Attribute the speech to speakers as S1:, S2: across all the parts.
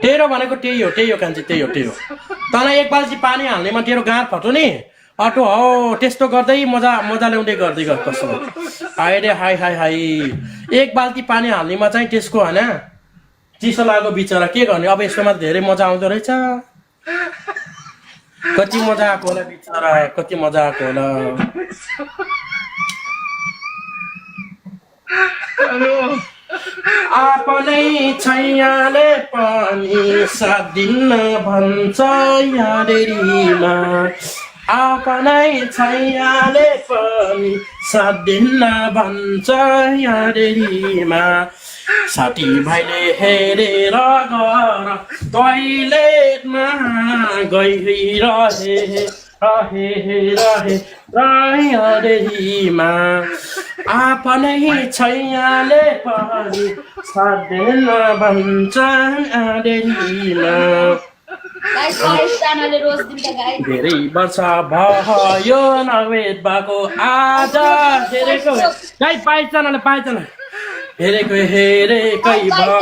S1: तेरो भनेको त्यही हो कान्छी त्यही हो तँलाई एक बाल्टी पानी हाल्नेमा तेरो गाँठ फटो नि अटो हो त्यस्तो गर्दै मजा ल्याउँदै गर्दै गर कसो हाय रे हाय हाय हाय एक बाल्टी पानी हाल्नेमा चाहिँ त्यसको हैन चिसो लाग्यो बिचरा के गर्ने अब यसमा धेरै मजा आउँदो रहेछ कति मजा आएको होला बिचरा कति मजा आएको होला आपनै छैयाले पनि साथ दिन्न भन्छ यारेरीमा आपनै छैयाले पनि साथ दिन्न भन्छ यारेरीमा साथी भाइले हेरेर गर टोइलेटमा गइरहे यारेरीमा आपनै छैयाले पनि साथ दिन्न भन्छ यारेरीमा धेरै वर्ष भयो नभेट भएको आज हेरेको गाई 5 जनाले 5 जना हेरेकै भयो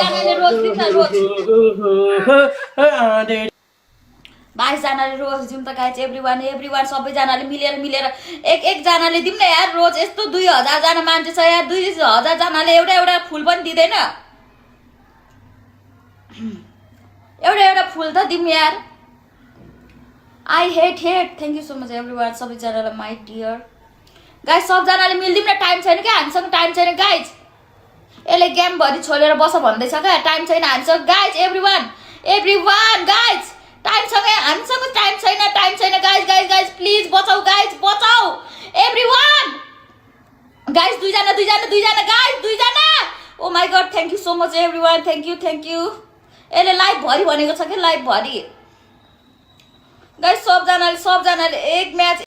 S2: 22 जनाले रोज दिउँ त गाइज एभ्रीवान सबैजनाले मिलेर एक जनाले दिउँ न यार रोज यस्तो 2000 जना मान्छे छ यार 2000 जनाले एउटा फुल पनि दिँदैन एउटा फुल त दिउँ यार I hate thank you so much everyone सबैजनालाई माई डियर गाइज सबजनाले मिलिदिउँ न टाइम छैन क्या हामीसँग टाइम छैन गाइज यसले गेमभरि छोडेर बस भन्दैछ क्या टाइम छैन हामीसँग गाइज एभ्रीवान गाइज हामीसँग टाइम छैन गाइज प्लिज बचाऊ गाइज बचाऊ एभ्रीवान गाइज दुईजना गाइज दुईजना oh my god thank you so much everyone thank you यसले लाइभ भरि भनेको छ कि लाइभ भरि गाइज सबजनाले एक म्याच